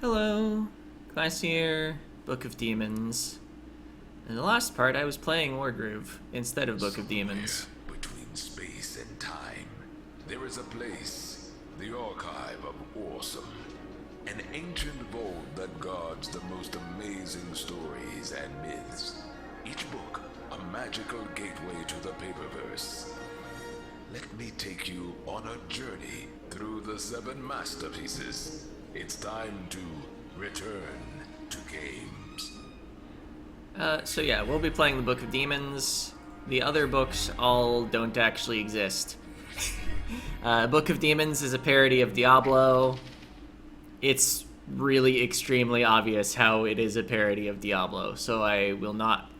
Hello, class here, Book of Demons. In the last part, I was playing Wargroove instead of Book of Demons. Between space and time, there is a place, the Archive of Awesome. An ancient vault that guards the most amazing stories and myths. Each book, a magical gateway to the paperverse. Let me take you on a journey through the 7 masterpieces. It's time to return to games. So yeah, we'll be playing the Book of Demons. The other books all don't actually exist. Book of Demons is a parody of Diablo. It's really extremely obvious how it is a parody of Diablo, so I will not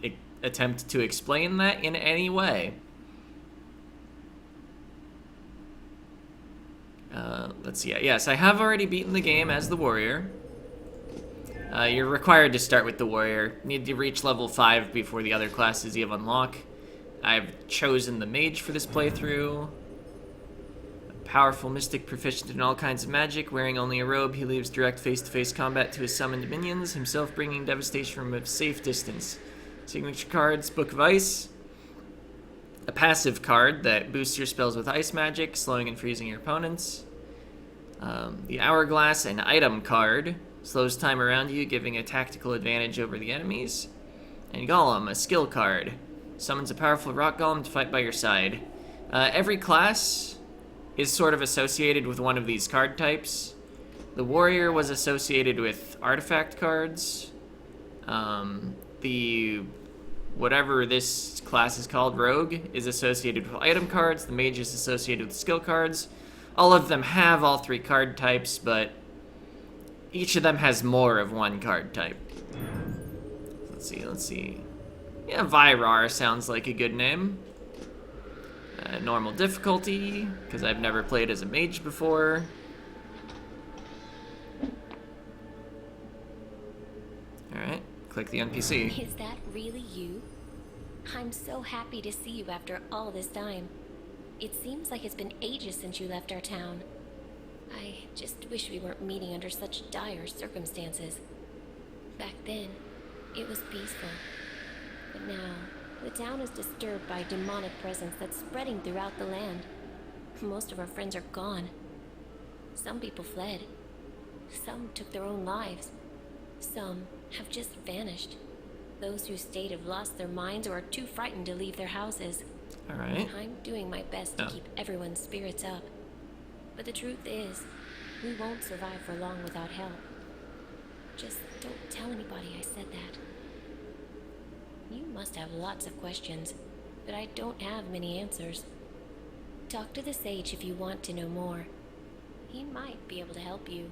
attempt to explain that in any way. Let's see. Yes, I have already beaten the game as the warrior. You're required to start with the warrior. Need to reach level 5 before the other classes you have unlock. I've chosen the mage for this playthrough. A powerful mystic proficient in all kinds of magic, wearing only a robe, he leaves direct face-to-face combat to his summoned minions, himself bringing devastation from a safe distance. Signature cards, Book of Ice. A passive card that boosts your spells with ice magic, slowing and freezing your opponents. The Hourglass, an item card, slows time around you, giving a tactical advantage over the enemies. And Golem, a skill card, summons a powerful rock golem to fight by your side. Every class is sort of associated with one of these card types. The warrior was associated with artifact cards. The whatever this class is called, rogue, is associated with item cards. The mage is associated with skill cards. All of them have all 3 card types, but each of them has more of one card type. Let's see. Yeah, Vyrar sounds like a good name. Normal difficulty, because I've never played as a mage before. Alright, click the NPC. Is that really you? I'm so happy to see you after all this time. It seems like it's been ages since you left our town. I just wish we weren't meeting under such dire circumstances. Back then, it was peaceful. But now, the town is disturbed by a demonic presence that's spreading throughout the land. Most of our friends are gone. Some people fled. Some took their own lives. Some have just vanished. Those who stayed have lost their minds or are too frightened to leave their houses. Alright. I'm doing my best to keep everyone's spirits up. But the truth is, we won't survive for long without help. Just don't tell anybody I said that. You must have lots of questions, but I don't have many answers. Talk to the sage if you want to know more. He might be able to help you.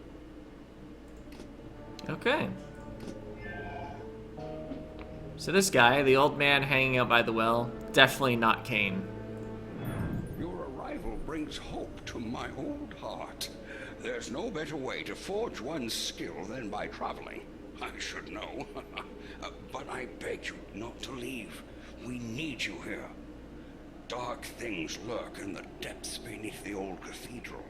Okay. So this guy, the old man hanging out by the well, definitely not Cain. Your arrival brings hope to my old heart. There's no better way to forge one's skill than by traveling. I should know. But I beg you not to leave. We need you here. Dark things lurk in the depths beneath the old cathedral.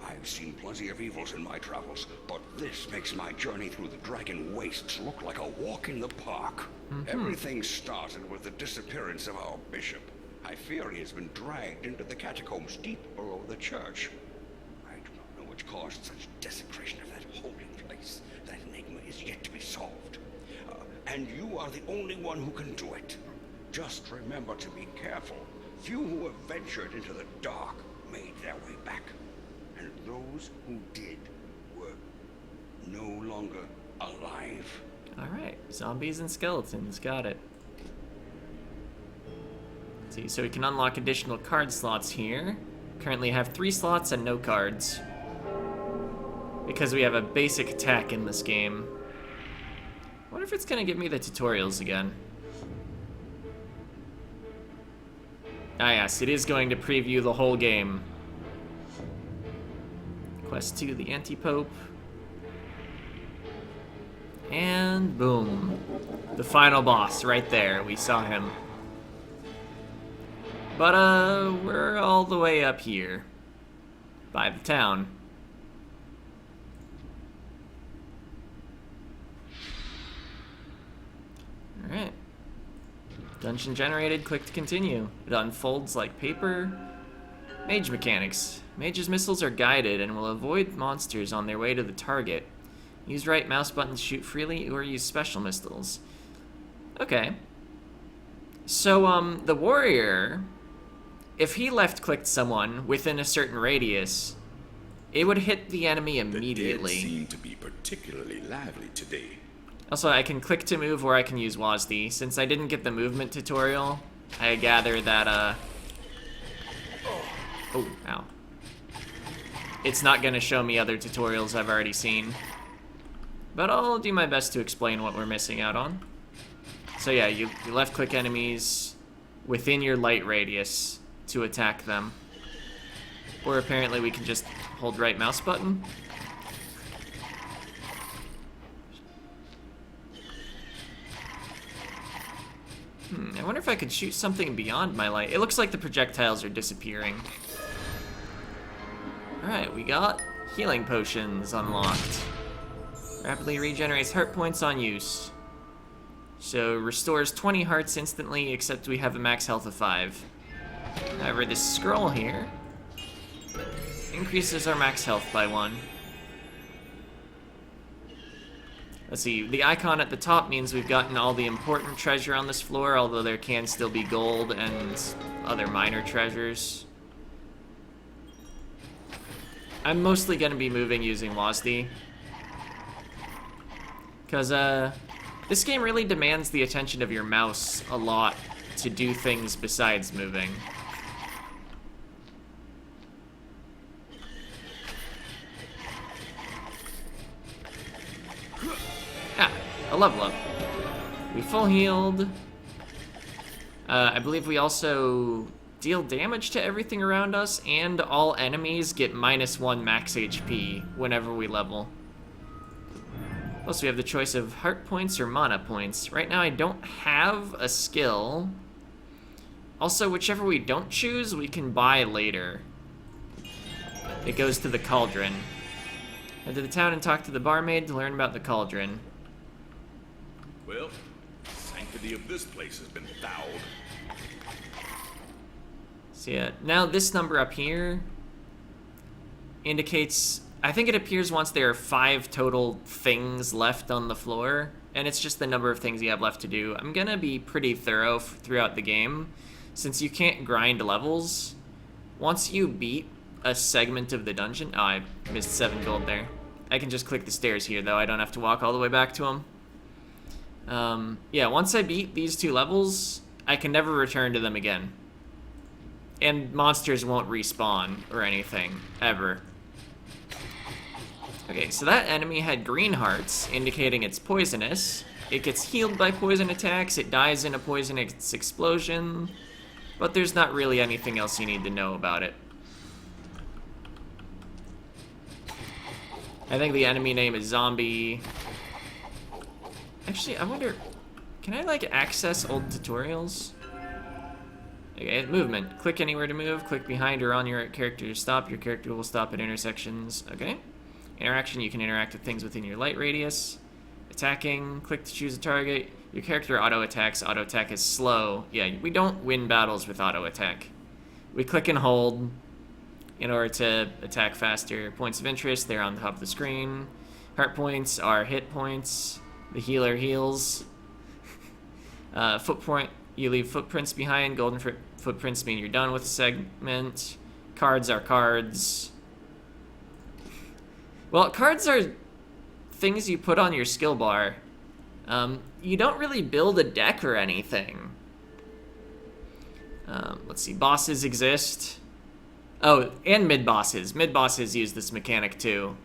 I've seen plenty of evils in my travels, but this makes my journey through the Dragon Wastes look like a walk in the park. Everything started with the disappearance of our bishop. I fear he has been dragged into the catacombs deep below the church. I do not know what caused such desecration of that holy place. That enigma is yet to be solved. And you are the only one who can do it. Just remember to be careful. Few who have ventured into the dark made their way back. And those who did were no longer alive. Alright, zombies and skeletons, got it. Let's see, so we can unlock additional card slots here. Currently have 3 slots and no cards. Because we have a basic attack in this game. I wonder if it's gonna give me the tutorials again. Ah yes, it is going to preview the whole game. Quest 2, the Anti-Pope. And boom. The final boss right there. We saw him. But we're all the way up here. By the town. Dungeon generated, click to continue. It unfolds like paper. Mage mechanics. Mage's missiles are guided and will avoid monsters on their way to the target. Use right mouse button to shoot freely or use special missiles. Okay. So, the warrior, if he left-clicked someone within a certain radius, it would hit the enemy immediately. The dead seem to be particularly lively today. Also, I can click to move or I can use WASD. Since I didn't get the movement tutorial, I gather that, oh, ow. It's not gonna show me other tutorials I've already seen. But I'll do my best to explain what we're missing out on. So yeah, you left-click enemies within your light radius to attack them. Or apparently we can just hold right mouse button. I wonder if I could shoot something beyond my light. It looks like the projectiles are disappearing. Alright, we got healing potions unlocked. Rapidly regenerates heart points on use. So restores 20 hearts instantly, except we have a max health of 5. However, this scroll here increases our max health by 1. Let's see, the icon at the top means we've gotten all the important treasure on this floor, although there can still be gold and other minor treasures. I'm mostly going to be moving using WASD. Because, this game really demands the attention of your mouse a lot to do things besides moving. Ah, a level up. We full healed. I believe we also deal damage to everything around us, and all enemies get -1 max HP whenever we level. Plus, we have the choice of heart points or mana points. Right now, I don't have a skill. Also, whichever we don't choose, we can buy later. It goes to the cauldron. Head to the town and talk to the barmaid to learn about the cauldron. Well, the sanctity of this place has been fouled. So yeah, now this number up here indicates, I think it appears once there are 5 total things left on the floor, and it's just the number of things you have left to do. I'm gonna be pretty thorough throughout the game, since you can't grind levels. Once you beat a segment of the dungeon, oh, I missed 7 gold there. I can just click the stairs here, though. I don't have to walk all the way back to them. Yeah, once I beat these 2 levels, I can never return to them again. And monsters won't respawn or anything, ever. Okay, so that enemy had green hearts, indicating it's poisonous. It gets healed by poison attacks, it dies in a poisonous explosion, but there's not really anything else you need to know about it. I think the enemy name is Zombie. Actually, I wonder, can I, like, access old tutorials? Okay, movement. Click anywhere to move, click behind or on your character to stop. Your character will stop at intersections. Okay. Interaction, you can interact with things within your light radius. Attacking, click to choose a target. Your character auto-attacks. Auto-attack is slow. Yeah, we don't win battles with auto-attack. We click and hold in order to attack faster. Points of interest, they're on the top of the screen. Heart points are hit points. The healer heals. Footprint, you leave footprints behind. Golden footprints mean you're done with the segment. Cards are cards. Well, cards are things you put on your skill bar. You don't really build a deck or anything. Let's see, bosses exist. Oh, and mid-bosses. Mid-bosses use this mechanic too,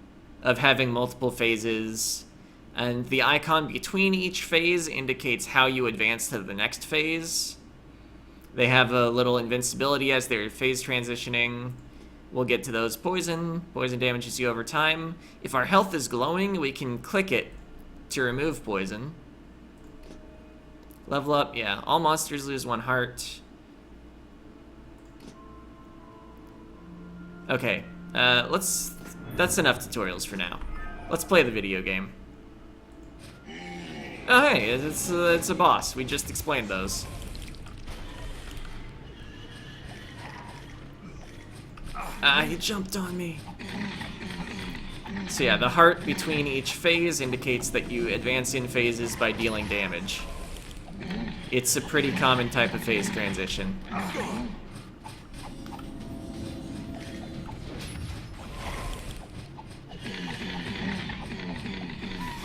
of having multiple phases. And the icon between each phase indicates how you advance to the next phase. They have a little invincibility as they're phase transitioning. We'll get to those. Poison. Poison damages you over time. If our health is glowing, we can click it to remove poison. Level up, yeah. All monsters lose 1 heart. Okay, that's enough tutorials for now. Let's play the video game. Oh hey, it's a boss. We just explained those. Ah, he jumped on me. So yeah, the heart between each phase indicates that you advance in phases by dealing damage. It's a pretty common type of phase transition.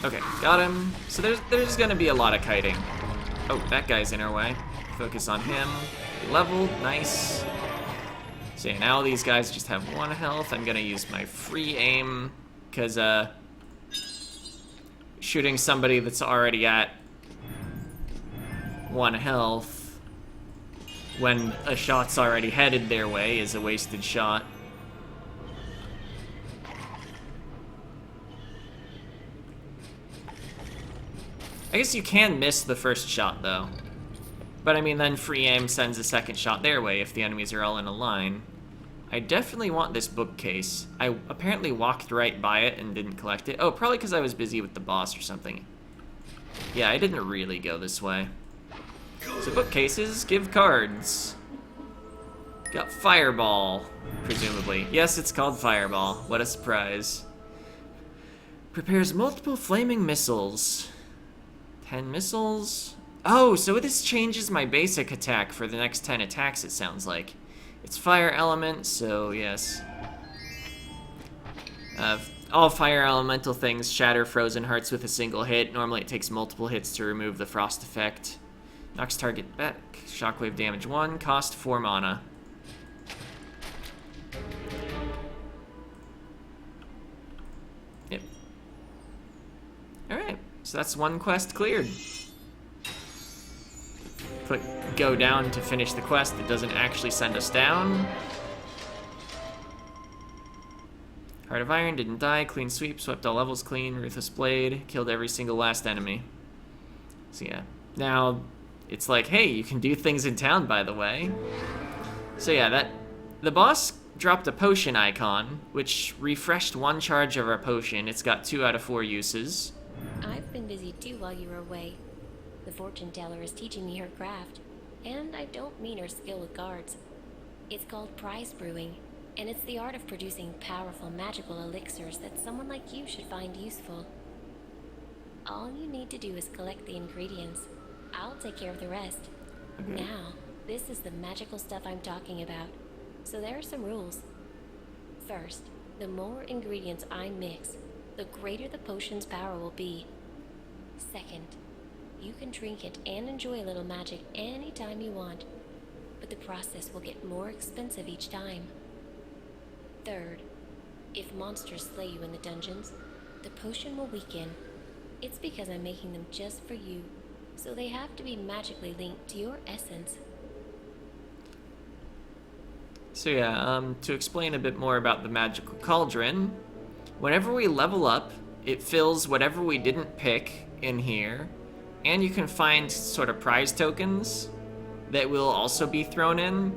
Okay, got him. So there's gonna be a lot of kiting. Oh, that guy's in our way. Focus on him. Leveled, nice. So yeah, now these guys just have 1 health. I'm gonna use my free aim, because shooting somebody that's already at 1 health when a shot's already headed their way is a wasted shot. I guess you can miss the first shot, though. But I mean, then free aim sends a second shot their way if the enemies are all in a line. I definitely want this bookcase. I apparently walked right by it and didn't collect it. Oh, probably because I was busy with the boss or something. Yeah, I didn't really go this way. So bookcases give cards. Got Fireball, presumably. Yes, it's called Fireball. What a surprise. Prepares multiple flaming missiles. 10 missiles. Oh, so this changes my basic attack for the next 10 attacks, it sounds like. It's fire element, so yes. All fire elemental things shatter frozen hearts with a single hit. Normally it takes multiple hits to remove the frost effect. Knocks target back. Shockwave damage 1. Cost 4 mana. Yep. Alright, so that's 1 quest cleared. Click go down to finish the quest. It doesn't actually send us down. Heart of Iron, didn't die. Clean sweep, swept all levels clean. Ruthless Blade, killed every single last enemy. So yeah, now it's like, hey, you can do things in town, by the way. So yeah, the boss dropped a potion icon, which refreshed 1 charge of our potion. It's got 2 out of 4 uses. I've been busy too while you were away. The fortune teller is teaching me her craft, and I don't mean her skill with cards. It's called prize brewing, and it's the art of producing powerful magical elixirs that someone like you should find useful. All you need to do is collect the ingredients. I'll take care of the rest. Okay. Now, this is the magical stuff I'm talking about, so there are some rules. First, the more ingredients I mix, the greater the potion's power will be. Second, you can drink it and enjoy a little magic anytime you want, but the process will get more expensive each time. Third, if monsters slay you in the dungeons, the potion will weaken. It's because I'm making them just for you, so they have to be magically linked to your essence. So yeah, to explain a bit more about the magical cauldron, whenever we level up, it fills whatever we didn't pick in here, and you can find sort of prize tokens that will also be thrown in.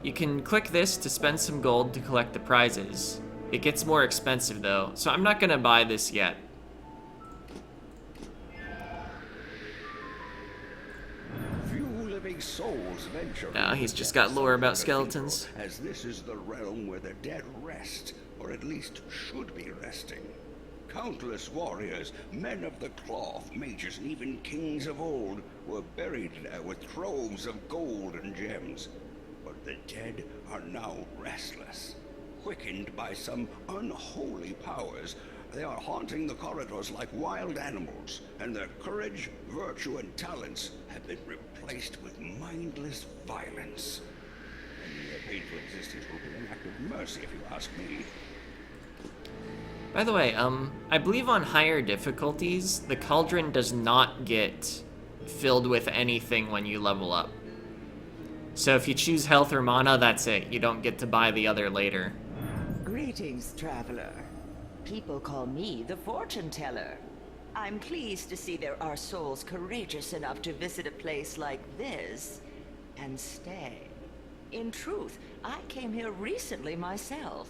You can click this to spend some gold to collect the prizes. It gets more expensive though, so I'm not gonna buy this yet. Few living souls venture. No, he's just got lore about skeletons. As this is the realm where the dead rest, or at least should be resting. Countless warriors, men of the cloth, mages, and even kings of old were buried there with troves of gold and gems. But the dead are now restless. Quickened by some unholy powers, they are haunting the corridors like wild animals, and their courage, virtue, and talents have been replaced with mindless violence. And their painful existence will be an act of mercy, if you ask me. By the way, I believe on higher difficulties, the cauldron does not get filled with anything when you level up. So if you choose health or mana, that's it. You don't get to buy the other later. Greetings, traveler. People call me the fortune teller. I'm pleased to see there are souls courageous enough to visit a place like this and stay. In truth, I came here recently myself,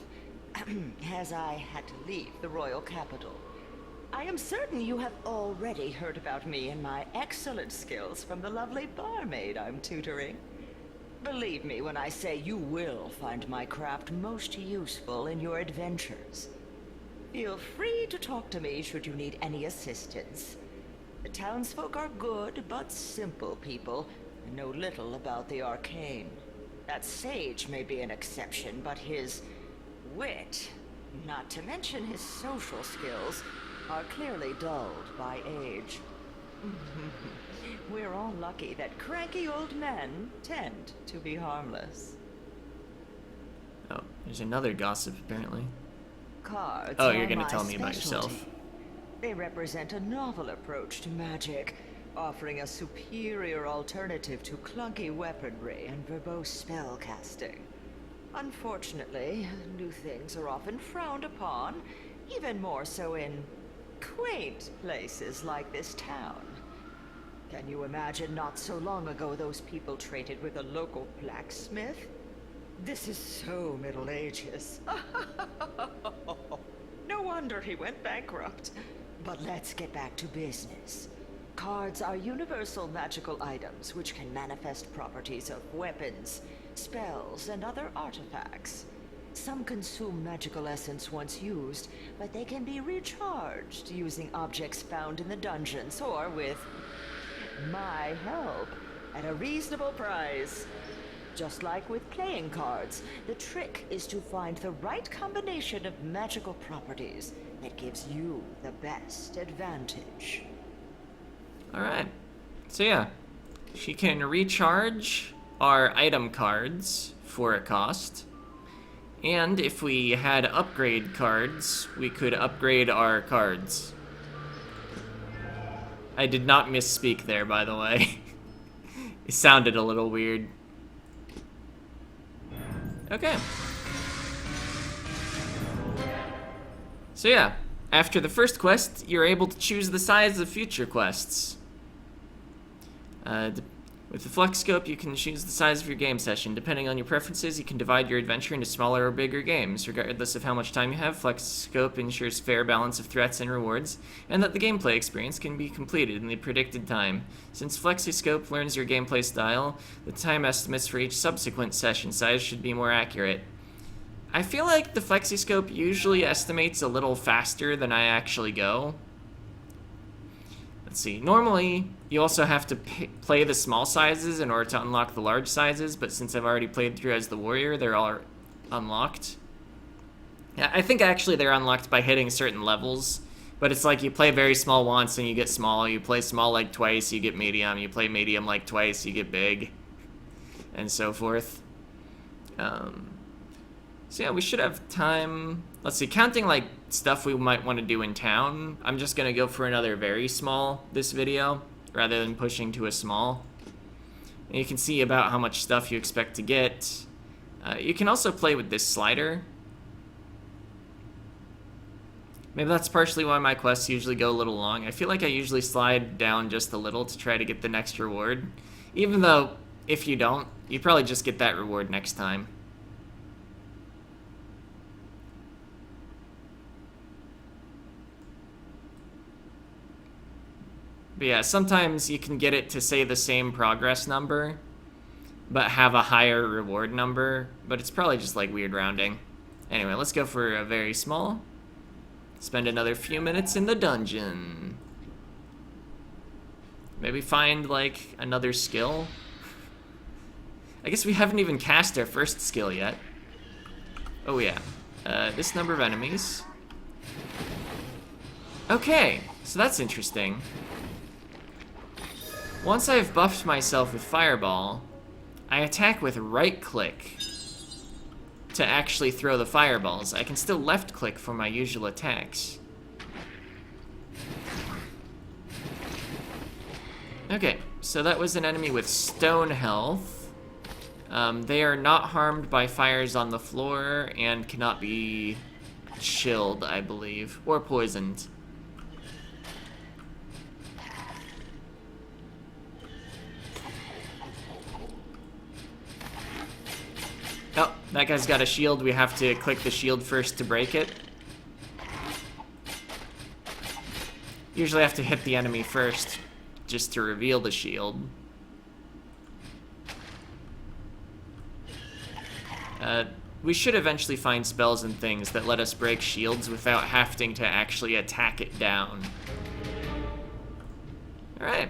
as I had to leave the royal capital. I am certain you have already heard about me and my excellent skills from the lovely barmaid I'm tutoring. Believe me when I say you will find my craft most useful in your adventures. Feel free to talk to me should you need any assistance. The townsfolk are good but simple people and know little about the arcane. That sage may be an exception, but his wit, not to mention his social skills, are clearly dulled by age. We're all lucky that cranky old men tend to be harmless. Oh, there's another gossip, apparently. Cards Oh, you're are gonna my tell me about yourself. specialty. They represent a novel approach to magic, offering a superior alternative to clunky weaponry and verbose spellcasting. Unfortunately, new things are often frowned upon, even more so in quaint places like this town. Can you imagine not so long ago those people traded with a local blacksmith? This is so Middle Ages. No wonder he went bankrupt. But let's get back to business. Cards are universal magical items which can manifest properties of weapons, spells, and other artifacts. Some consume magical essence once used, but they can be recharged using objects found in the dungeons or with my help at a reasonable price. Just like with playing cards, the trick is to find the right combination of magical properties that gives you the best advantage. Alright. So yeah, she can recharge our item cards for a cost. And if we had upgrade cards, we could upgrade our cards. I did not misspeak there, by the way. It sounded a little weird. Okay. So yeah, after the first quest, you're able to choose the size of future quests. With the flex scope, you can choose the size of your game session. Depending on your preferences, you can divide your adventure into smaller or bigger games. Regardless of how much time you have, flex scope ensures fair balance of threats and rewards, and that the gameplay experience can be completed in the predicted time. Since FlexiScope learns your gameplay style, the time estimates for each subsequent session size should be more accurate. I feel like the FlexiScope usually estimates a little faster than I actually go. Let's see. Normally, you also have to play the small sizes in order to unlock the large sizes, but since I've already played through as the warrior, they're all unlocked. Yeah, I think actually they're unlocked by hitting certain levels, but it's like you play very small once and you get small, you play small like twice, you get medium, you play medium like twice, you get big, and so forth. So yeah, we should have time. Let's see, counting like stuff we might want to do in town, I'm just gonna go for another very small this video, rather than pushing to a small. And you can see about how much stuff you expect to get. You can also play with this slider. Maybe that's partially why my quests usually go a little long. I feel like I usually slide down just a little to try to get the next reward. Even though, if you don't, you probably just get that reward next time. But yeah, sometimes you can get it to say the same progress number, but have a higher reward number, but it's probably just like weird rounding. Anyway, let's go for a very small. Spend another few minutes in the dungeon. Maybe find like another skill. I guess we haven't even cast our first skill yet. Oh yeah, this number of enemies. Okay, so that's interesting. Once I've buffed myself with Fireball, I attack with right-click to actually throw the fireballs. I can still left-click for my usual attacks. Okay, so that was an enemy with stone health. They are not harmed by fires on the floor and cannot be chilled, I believe, or poisoned. Oh, that guy's got a shield. We have to click the shield first to break it. Usually have to hit the enemy first just to reveal the shield. We should eventually find spells and things that let us break shields without having to actually attack it down. Alright,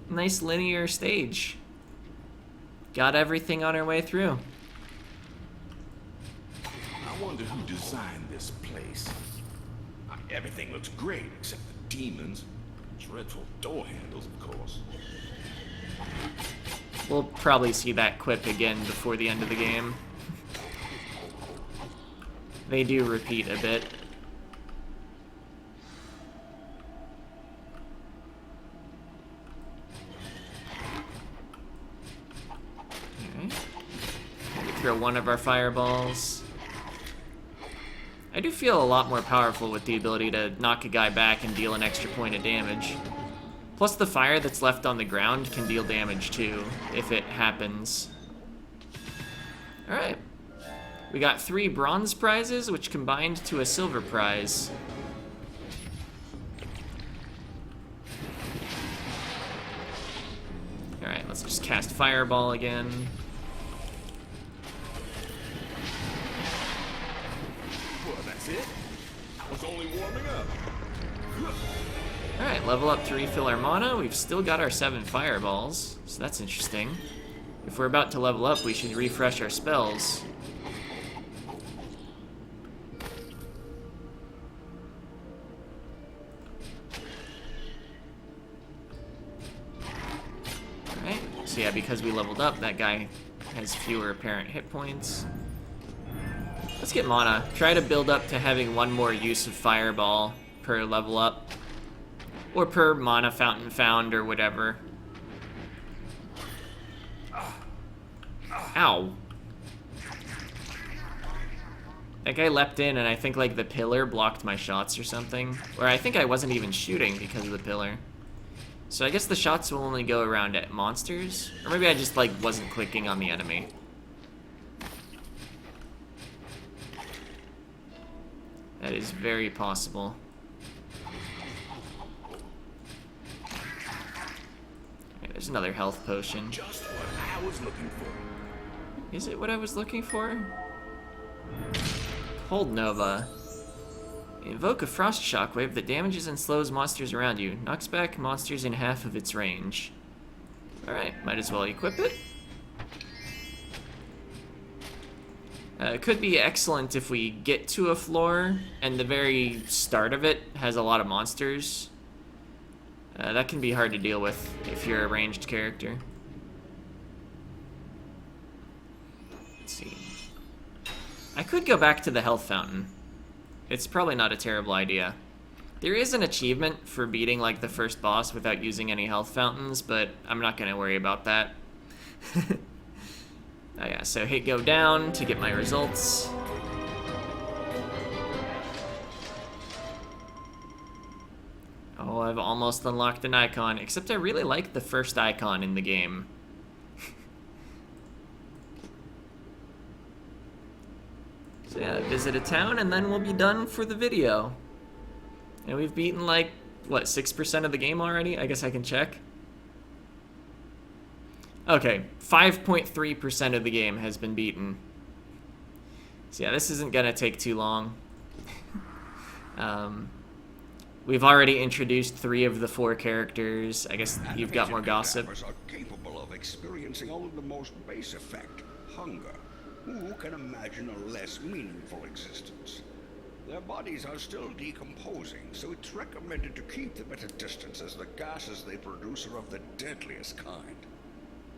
nice linear stage. Got everything on our way through. I wonder who designed this place. Everything looks great, except the demons. Dreadful door handles, of course. We'll probably see that quip again before the end of the game. They do repeat a bit. Alright. Throw one of our fireballs. I do feel a lot more powerful with the ability to knock a guy back and deal an extra point of damage. Plus the fire that's left on the ground can deal damage too, if it happens. Alright. We got 3 bronze prizes, which combined to a silver prize. Alright, let's just cast Fireball again. Well, that's it. I was only warming up. Alright, level up to refill our mana. We've still got our 7 fireballs, so that's interesting. If we're about to level up, we should refresh our spells. Alright, so yeah, because we leveled up, that guy has fewer apparent hit points. Let's get mana. Try to build up to having 1 more use of fireball per level up. Or per mana fountain found, or whatever. Ow. That guy leapt in, and I think, like, the pillar blocked my shots or something. Or I think I wasn't even shooting because of the pillar. So I guess the shots will only go around at monsters? Or maybe I just, like, wasn't clicking on the enemy. That is very possible. There's another health potion. Just what I was looking for. Is it what I was looking for? Hold Nova. Invoke a frost shockwave that damages and slows monsters around you. Knocks back monsters in half of its range. Alright, might as well equip it. It could be excellent if we get to a floor and the very start of it has a lot of monsters. That can be hard to deal with if you're a ranged character. Let's see. I could go back to the health fountain. It's probably not a terrible idea. There is an achievement for beating like the first boss without using any health fountains, but I'm not gonna worry about that. Oh yeah, so hit go down to get my results. Oh, I've almost unlocked an icon, except I really like the first icon in the game. So yeah, visit a town and then we'll be done for the video. And we've beaten like, what, 6% of the game already? I guess I can check. Okay, 5.3% of the game has been beaten. So yeah, this isn't gonna take too long. We've already introduced 3 of the 4 characters. I guess you've got more gossip. Are capable of experiencing only the most base effect, hunger. Who can imagine a less meaningful existence? Their bodies are still decomposing, so it's recommended to keep them at a distance as the gases they produce are of the deadliest kind.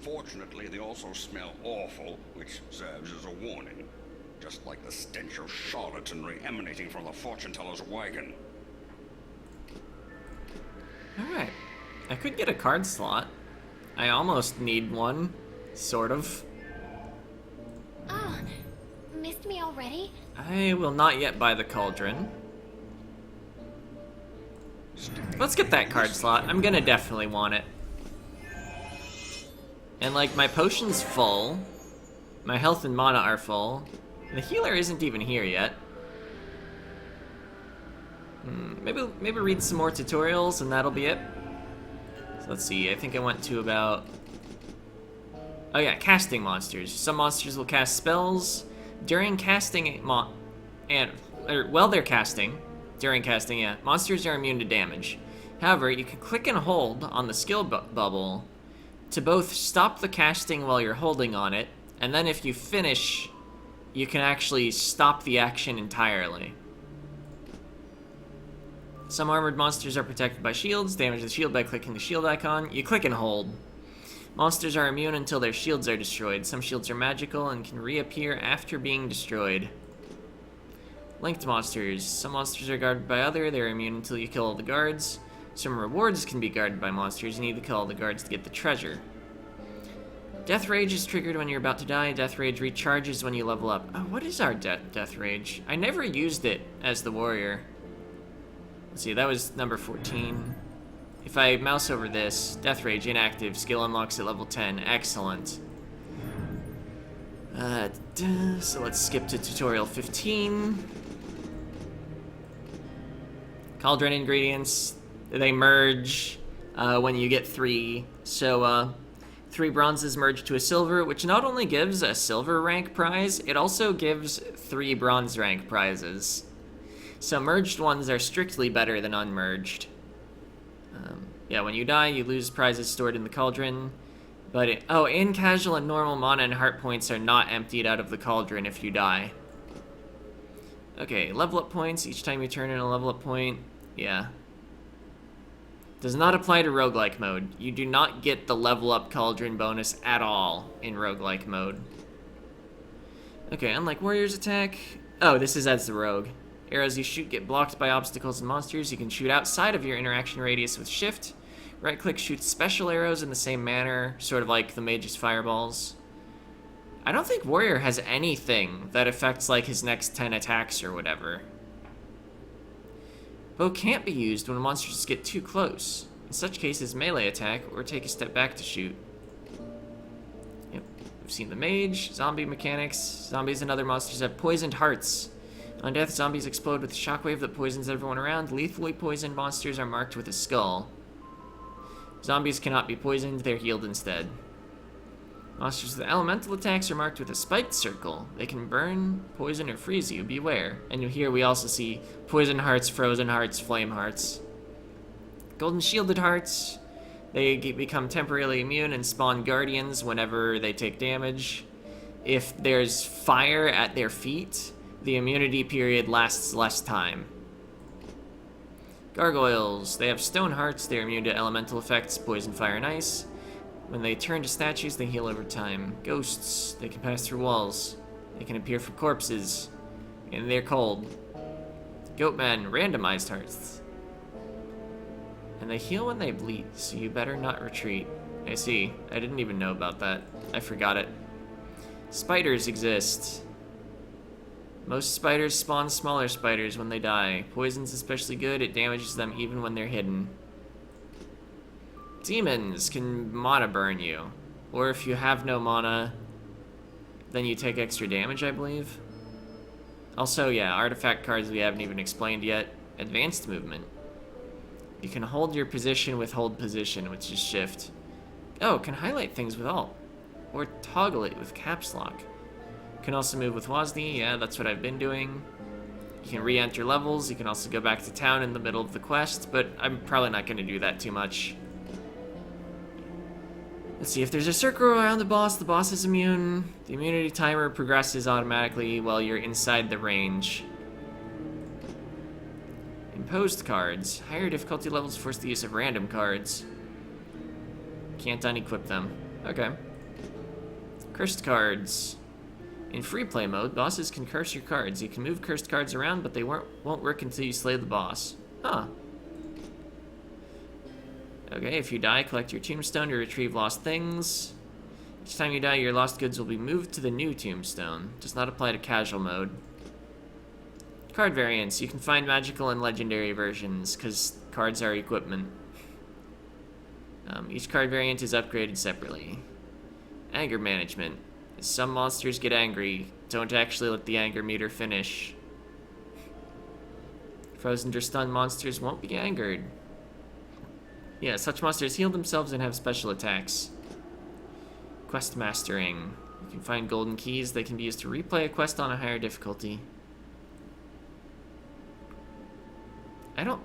Fortunately, they also smell awful, which serves as a warning. Just like the stench of charlatanry emanating from the fortune teller's wagon. Alright. I could get a card slot. I almost need one. Sort of. Oh, missed me already? I will not yet buy the cauldron. Let's get that card slot. I'm gonna definitely want it. And like, my potion's full. My health and mana are full. The healer isn't even here yet. Maybe read some more tutorials and that'll be it. So let's see, I think I went to about... Oh yeah, casting monsters. Some monsters will cast spells. During casting, while they're casting, during casting, yeah, monsters are immune to damage. However, you can click and hold on the skill bubble to both stop the casting while you're holding on it, and then if you finish, you can actually stop the action entirely. Some armored monsters are protected by shields. Damage the shield by clicking the shield icon. You click and hold. Monsters are immune until their shields are destroyed. Some shields are magical and can reappear after being destroyed. Linked monsters. Some monsters are guarded by other. They're immune until you kill all the guards. Some rewards can be guarded by monsters. You need to kill all the guards to get the treasure. Death Rage is triggered when you're about to die. Death Rage recharges when you level up. Oh, what is our Death Rage? I never used it as the warrior. Let's see, that was number 14. If I mouse over this, Death Rage inactive, skill unlocks at level 10. Excellent. So let's skip to tutorial 15. Cauldron ingredients, they merge when you get 3. So 3 bronzes merge to a silver, which not only gives a silver rank prize, it also gives 3 bronze rank prizes. So merged ones are strictly better than unmerged. Yeah, when you die, you lose prizes stored in the cauldron. But in casual and normal, mana and heart points are not emptied out of the cauldron if you die. Okay, level up points. Each time you turn in a level up point. Yeah. Does not apply to roguelike mode. You do not get the level up cauldron bonus at all in roguelike mode. Okay, unlike warrior's attack. Oh, this is as the rogue. Arrows you shoot get blocked by obstacles and monsters. You can shoot outside of your interaction radius with shift. Right-click shoots special arrows in the same manner, sort of like the mage's fireballs. I don't think warrior has anything that affects like his next 10 attacks or whatever. Bow can't be used when monsters get too close. In such cases, melee attack or take a step back to shoot. Yep, we've seen the mage, zombie mechanics. Zombies and other monsters have poisoned hearts. On death, zombies explode with a shockwave that poisons everyone around. Lethally poisoned monsters are marked with a skull. Zombies cannot be poisoned, they're healed instead. Monsters with elemental attacks are marked with a spiked circle. They can burn, poison, or freeze you, beware. And here we also see poison hearts, frozen hearts, flame hearts. Golden shielded hearts. They become temporarily immune and spawn guardians whenever they take damage. If there's fire at their feet, the immunity period lasts less time. Gargoyles. They have stone hearts. They're immune to elemental effects, poison, fire, and ice. When they turn to statues, they heal over time. Ghosts. They can pass through walls. They can appear from corpses. And they're cold. Goatmen. Randomized hearts. And they heal when they bleed, so you better not retreat. I see. I didn't even know about that. I forgot it. Spiders exist. Most spiders spawn smaller spiders when they die. Poison's especially good, it damages them even when they're hidden. Demons can mana burn you. Or if you have no mana, then you take extra damage, I believe. Also, yeah, artifact cards we haven't even explained yet. Advanced movement. You can hold your position with hold position, which is shift. Oh, can highlight things with alt. Or toggle it with caps lock. Can also move with WASD, yeah, that's what I've been doing. You can re-enter levels, you can also go back to town in the middle of the quest, but I'm probably not going to do that too much. Let's see, if there's a circle around the boss is immune. The immunity timer progresses automatically while you're inside the range. Imposed cards. Higher difficulty levels force the use of random cards. Can't unequip them. Okay. Cursed cards. In free play mode, bosses can curse your cards. You can move cursed cards around, but they won't work until you slay the boss. Huh. Okay, if you die, collect your tombstone to retrieve lost things. Each time you die, your lost goods will be moved to the new tombstone. Does not apply to casual mode. Card variants. You can find magical and legendary versions, because cards are equipment. Each card variant is upgraded separately. Anger management. Some monsters get angry. Don't actually let the anger meter finish. Frozen or stunned monsters won't be angered. Yeah, such monsters heal themselves and have special attacks. Quest mastering. You can find golden keys that can be used to replay a quest on a higher difficulty. I don't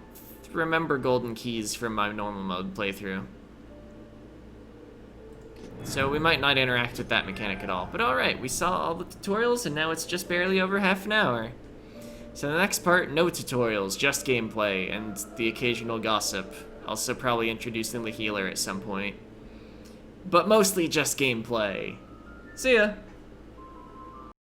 remember golden keys from my normal mode playthrough. So we might not interact with that mechanic at all. But alright, we saw all the tutorials and now it's just barely over half an hour. So the next part, no tutorials, just gameplay and the occasional gossip. Also probably introducing the healer at some point. But mostly just gameplay. See ya!